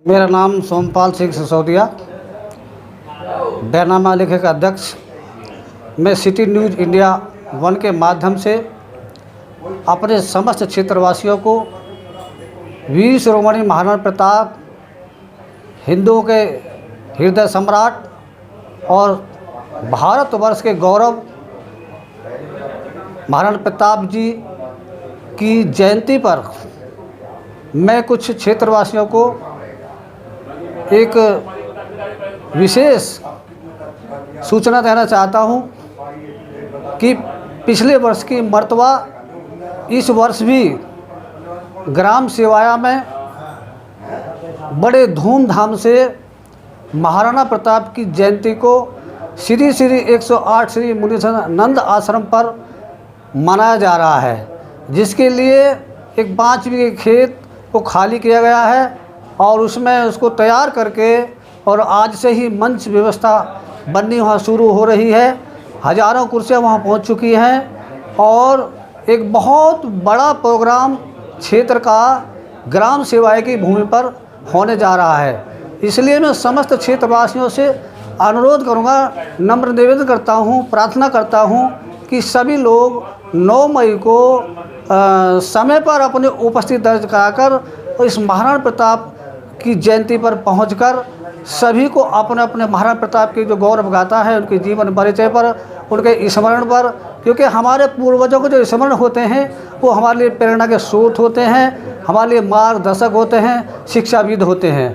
मेरा नाम सोमपाल सिंह सिसोदिया, बैरनामा लेखक अध्यक्ष। मैं सिटी न्यूज़ इंडिया 1 के माध्यम से अपने समस्त क्षेत्रवासियों को वीर शिरोमणि महाराणा प्रताप, हिंदुओं के हृदय सम्राट और भारतवर्ष के गौरव महाराणा प्रताप जी की जयंती पर मैं कुछ क्षेत्रवासियों को एक विशेष सूचना देना चाहता हूं कि पिछले वर्ष की मर्तबा इस वर्ष भी ग्राम सेवाया में बड़े धूमधाम से महाराणा प्रताप की जयंती को श्री श्री 108 श्री मुनीश्वर आश्रम पर मनाया जा रहा है, जिसके लिए एक 5 बीघे खेत को खाली किया गया है और उसमें उसको तैयार करके और आज से ही मंच व्यवस्था बननी वहाँ शुरू हो रही है। हज़ारों कुर्सियाँ वहाँ पहुँच चुकी हैं और एक बहुत बड़ा प्रोग्राम क्षेत्र का ग्राम सेवाएं की भूमि पर होने जा रहा है। इसलिए मैं समस्त क्षेत्रवासियों से अनुरोध करूँगा, नम्र निवेदन करता हूँ, प्रार्थना करता हूँ कि सभी लोग 9 मई को समय पर अपनी उपस्थिति दर्ज कराकर इस महाराणा प्रताप की जयंती पर पहुंचकर सभी को अपने अपने महाराणा प्रताप की जो गौरव गाथा है उनके जीवन परिचय पर, उनके स्मरण पर, क्योंकि हमारे पूर्वजों के जो स्मरण होते हैं वो हमारे लिए प्रेरणा के स्रोत होते हैं, हमारे लिए मार्गदर्शक होते हैं, शिक्षाविद होते हैं।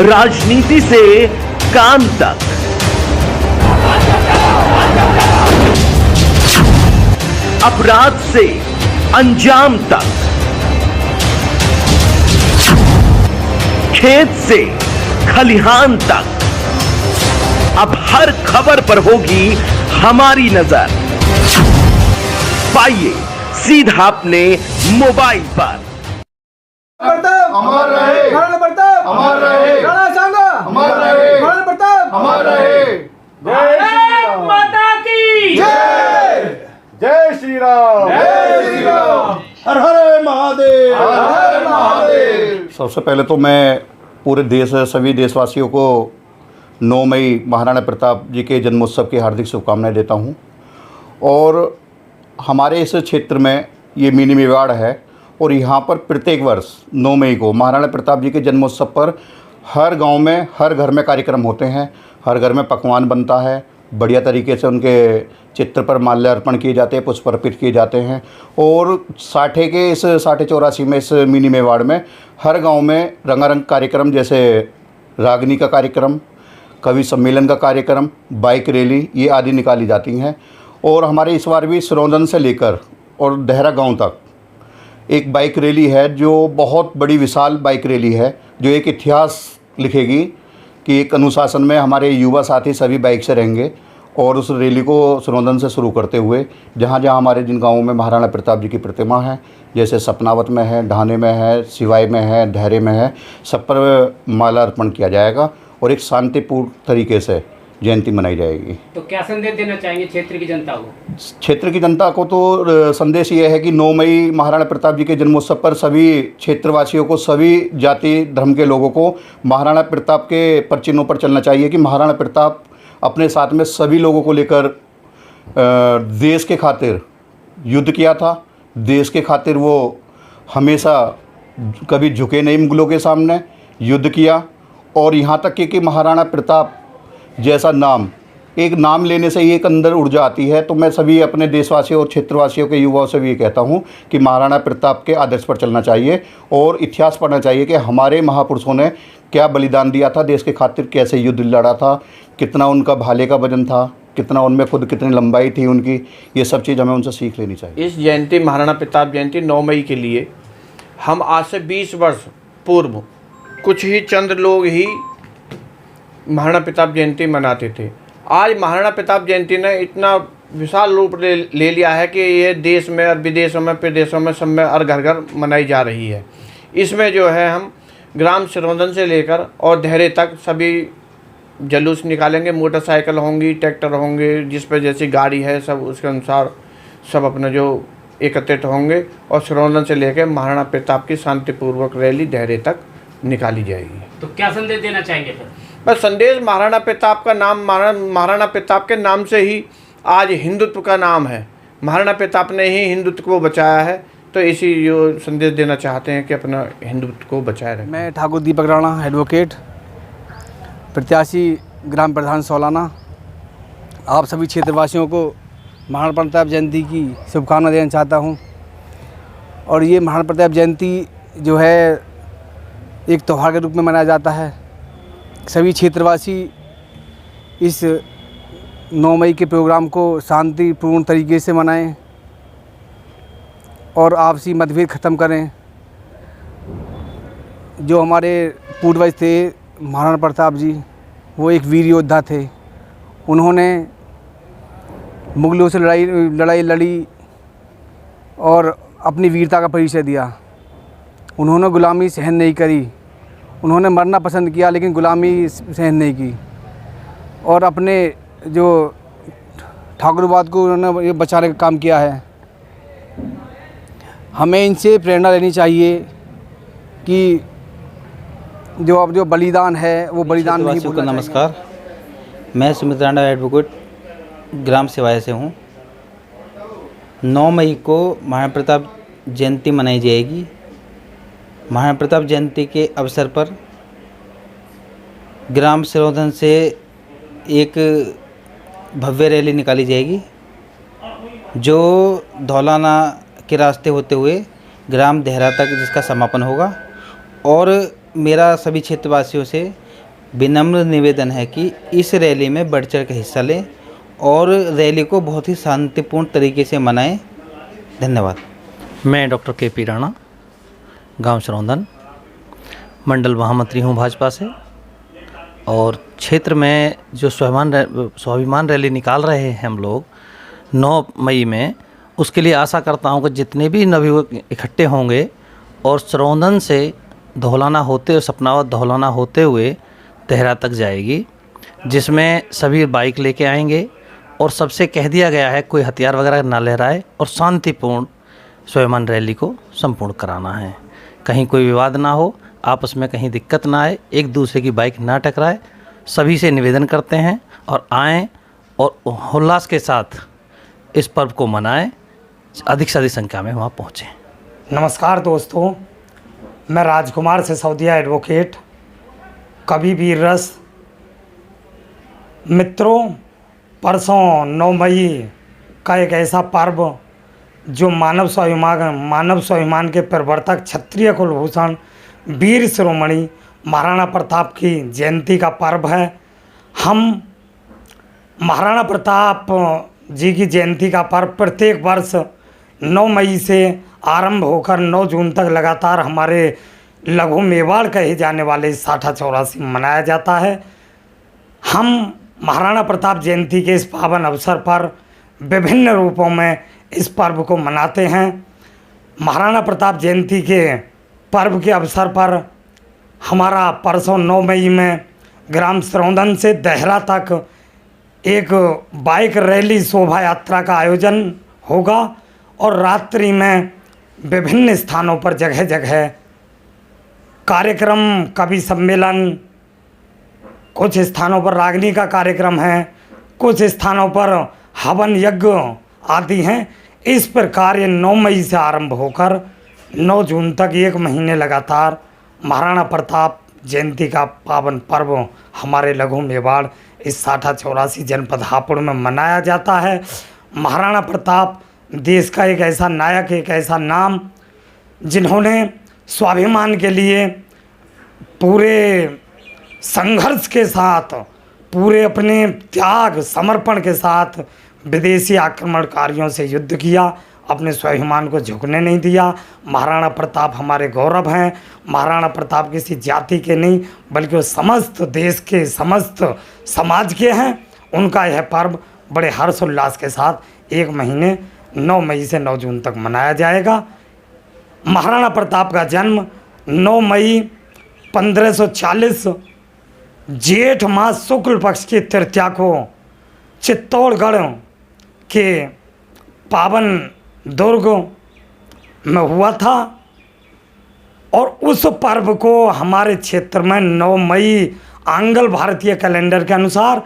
राजनीति से काम तक, अपराध से अंजाम तक, खेत से खलिहान तक, अब हर खबर पर होगी हमारी नजर। पाइए सीधा अपने मोबाइल पर। अमर रहे महाराणा प्रताप, अमर रहे राणा सांगा, अमर रहे महाराणा प्रताप, अमर रहे। भारत माता की जय, जय श्री राम, जय श्री राम, हर हर महादेव, हर हर महादेव। सबसे पहले तो मैं पूरे देश सभी देशवासियों को 9 मई महाराणा प्रताप जी के जन्मोत्सव की हार्दिक शुभकामनाएं देता हूं। और हमारे इस क्षेत्र में ये मिनी मेवाड़ है और यहाँ पर प्रत्येक वर्ष 9 मई को महाराणा प्रताप जी के जन्मोत्सव पर हर गांव में, हर घर में कार्यक्रम होते हैं। हर घर में पकवान बनता है, बढ़िया तरीके से उनके चित्र पर माल्यार्पण किए जाते हैं, पुष्प अर्पित किए जाते हैं। और साठे के इस साठे 84 में इस मिनी मेवाड़ में हर गांव में रंगारंग कार्यक्रम, जैसे रागनी का कार्यक्रम, कवि सम्मेलन का कार्यक्रम, बाइक रैली, ये आदि निकाली जाती हैं। और हमारे इस बार भी सिरौंदन से लेकर और देहरा गाँव तक एक बाइक रैली है, जो बहुत बड़ी विशाल बाइक रैली है, जो एक इतिहास लिखेगी कि एक अनुशासन में हमारे युवा साथी सभी बाइक से रहेंगे। और उस रैली को सिरौंदन से शुरू करते हुए जहाँ जहाँ हमारे जिन गाँवों में महाराणा प्रताप जी की प्रतिमा है, जैसे सपनावत में है, ढाने में है, सिवाई में है, धैर्य में है, सब पर माला अर्पण किया जाएगा और एक शांतिपूर्ण तरीके से जयंती मनाई जाएगी। तो क्या संदेश देना चाहेंगे क्षेत्र की जनता को? क्षेत्र की जनता को तो संदेश ये है कि 9 मई महाराणा प्रताप जी के जन्मोत्सव पर सभी क्षेत्रवासियों को, सभी जाति धर्म के लोगों को महाराणा प्रताप के परचिन्हों पर चलना चाहिए कि महाराणा प्रताप अपने साथ में सभी लोगों को लेकर देश के खातिर युद्ध किया था। देश के खातिर वो हमेशा कभी झुके नहीं मुगलों के सामने, युद्ध किया। और यहाँ तक कि महाराणा प्रताप जैसा नाम, एक नाम लेने से ही एक अंदर ऊर्जा आती है। तो मैं सभी अपने देशवासियों और क्षेत्रवासियों के युवाओं से भी ये कहता हूँ कि महाराणा प्रताप के आदर्श पर चलना चाहिए और इतिहास पढ़ना चाहिए कि हमारे महापुरुषों ने क्या बलिदान दिया था देश के खातिर, कैसे युद्ध लड़ा था, कितना उनका भाले का वजन था, कितना उनमें खुद कितनी लंबाई थी उनकी। ये सब चीज़ हमें उनसे सीख लेनी चाहिए। इस जयंती महाराणा प्रताप जयंती 9 मई के लिए हम आज से 20 वर्ष पूर्व कुछ ही चंद लोग ही महाराणा प्रताप जयंती मनाते थे। आज महाराणा प्रताप जयंती ने इतना विशाल रूप ले लिया है कि ये देश में और विदेशों में, प्रदेशों में, सब में और घर घर मनाई जा रही है। इसमें जो है हम ग्राम सिरौंदन से लेकर और धैर्य तक सभी जुलूस निकालेंगे। मोटरसाइकिल होंगी, ट्रैक्टर होंगे, जिस पर जैसी गाड़ी है सब उसके अनुसार सब अपना जो एकत्रित होंगे और सरौंदन से लेकर महाराणा प्रताप की शांतिपूर्वक रैली देहरे तक निकाली जाएगी। तो क्या संदेश देना चाहेंगे फिर? बस संदेश, महाराणा प्रताप का नाम, महाराणा प्रताप के नाम से ही आज हिंदुत्व का नाम है। महाराणा प्रताप ने ही हिंदुत्व को बचाया है, तो इसी जो संदेश देना चाहते हैं कि अपना हिंदुत्व को बचाए रखें। मैं ठाकुर दीपक राणा, एडवोकेट, प्रत्याशी ग्राम प्रधान सोलाना, आप सभी क्षेत्रवासियों को महाराणा प्रताप जयंती की शुभकामनाएं देना चाहता हूं। और ये महाराणा प्रताप जयंती जो है एक त्यौहार के रूप में मनाया जाता है। सभी क्षेत्रवासी इस 9 मई के प्रोग्राम को शांतिपूर्ण तरीके से मनाएं और आपसी मतभेद ख़त्म करें। जो हमारे पूर्वज थे महाराणा प्रताप जी, वो एक वीर योद्धा थे। उन्होंने मुगलों से लड़ाई लड़ी और अपनी वीरता का परिचय दिया। उन्होंने गुलामी सहन नहीं करी, उन्होंने मरना पसंद किया लेकिन गुलामी सहन नहीं की। और अपने जो ठाकुरवाद को उन्होंने बचाने का काम किया है। हमें इनसे प्रेरणा लेनी चाहिए कि जो बलिदान है वो बलिदान नहीं भूलना चाहिए। नमस्कार, मैं सुमित राणा, एडवोकेट, ग्राम सेवाय से हूँ। 9 मई को महाराणा प्रताप जयंती मनाई जाएगी। महाराणा प्रताप जयंती के अवसर पर ग्राम सरौंदन से एक भव्य रैली निकाली जाएगी, जो धौलाना के रास्ते होते हुए ग्राम देहरा तक जिसका समापन होगा। और मेरा सभी क्षेत्रवासियों से विनम्र निवेदन है कि इस रैली में बढ़ चढ़ कर हिस्सा लें और रैली को बहुत ही शांतिपूर्ण तरीके से मनाएं। धन्यवाद। मैं डॉक्टर के.पी. राणा, गांव सरौंदन, मंडल महामंत्री हूं भाजपा से। और क्षेत्र में जो स्वाभिमान रैली निकाल रहे हैं हम लोग 9 मई में, उसके लिए आशा करता हूं कि जितने भी नवयुवक इकट्ठे होंगे और सरौंदन से धौलाना होते हुए, सपनावत धौलाना होते हुए देहरा तक जाएगी, जिसमें सभी बाइक लेके आएंगे। और सबसे कह दिया गया है कोई हथियार वगैरह ना लहराए और शांतिपूर्ण स्वाभिमान रैली को संपूर्ण कराना है। कहीं कोई विवाद ना हो, आपस में कहीं दिक्कत ना आए, एक दूसरे की बाइक ना टकराए। सभी से निवेदन करते हैं और आएँ और उल्लास के साथ इस पर्व को मनाएं, अधिक से अधिक संख्या में वहाँ पहुँचें। नमस्कार दोस्तों, मैं राजकुमार सिसोदिया, एडवोकेट, कवि वीर रस। मित्रों, परसों 9 मई का एक ऐसा पर्व जो मानव स्वाभिमान के प्रवर्तक क्षत्रिय कुलभूषण वीर शिरोमणि महाराणा प्रताप की जयंती का पर्व है। हम महाराणा प्रताप जी की जयंती का पर्व प्रत्येक वर्ष 9 मई से आरंभ होकर 9 जून तक लगातार हमारे लघु मेवाड़ कहे जाने वाले साठा चौरासी मनाया जाता है। हम महाराणा प्रताप जयंती के इस पावन अवसर पर विभिन्न रूपों में इस पर्व को मनाते हैं। महाराणा प्रताप जयंती के पर्व के अवसर पर हमारा परसों 9 मई में ग्राम सरौंदन से देहरा तक एक बाइक रैली शोभा यात्रा का आयोजन होगा और रात्रि में विभिन्न स्थानों पर जगह जगह कार्यक्रम, कवि सम्मेलन, कुछ स्थानों पर रागनी का कार्यक्रम है, कुछ स्थानों पर हवन यज्ञ आदि हैं। इस प्रकार ये 9 मई से आरंभ होकर 9 जून तक एक महीने लगातार महाराणा प्रताप जयंती का पावन पर्व हमारे लघु मेवाड़ इस साठा चौरासी जनपद हापुड़ में मनाया जाता है। महाराणा प्रताप देश का एक ऐसा नायक, एक ऐसा नाम जिन्होंने स्वाभिमान के लिए पूरे संघर्ष के साथ, पूरे अपने त्याग समर्पण के साथ विदेशी आक्रमणकारियों से युद्ध किया, अपने स्वाभिमान को झुकने नहीं दिया। महाराणा प्रताप हमारे गौरव हैं। महाराणा प्रताप किसी जाति के नहीं बल्कि वो समस्त देश के, समस्त समाज के हैं। उनका यह पर्व बड़े हर्षोल्लास के साथ एक महीने 9 मई से 9 जून तक मनाया जाएगा। महाराणा प्रताप का जन्म 9 मई 1540 जेठ मास शुक्ल पक्ष की तृतीया को चित्तौड़गढ़ के पावन दुर्ग में हुआ था और उस पर्व को हमारे क्षेत्र में 9 मई आंग्ल भारतीय कैलेंडर के अनुसार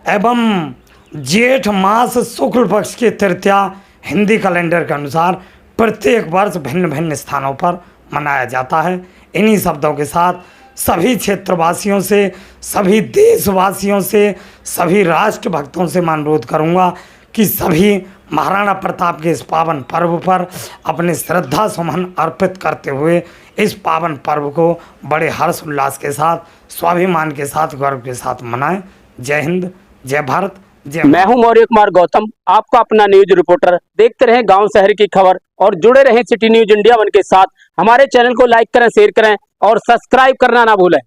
एवं जेठ मास शुक्ल पक्ष की तृतीया हिंदी कैलेंडर के अनुसार प्रत्येक वर्ष भिन्न भिन्न स्थानों पर मनाया जाता है। इन्हीं शब्दों के साथ सभी क्षेत्रवासियों से, सभी देशवासियों से, सभी राष्ट्र भक्तों से मैं अनुरोध करूँगा कि सभी महाराणा प्रताप के इस पावन पर्व पर अपने श्रद्धा सुमन अर्पित करते हुए इस पावन पर्व को बड़े हर्ष उल्लास के साथ, स्वाभिमान के साथ, गर्व के साथ मनाएं। जय हिंद, जय भारत, जय। मैं हूं मौर्य कुमार गौतम, आपका अपना न्यूज रिपोर्टर। देखते रहें गांव शहर की खबर और जुड़े रहें सिटी न्यूज इंडिया 1 के साथ। हमारे चैनल को लाइक करें, शेयर करें और सब्सक्राइब करना ना भूलें।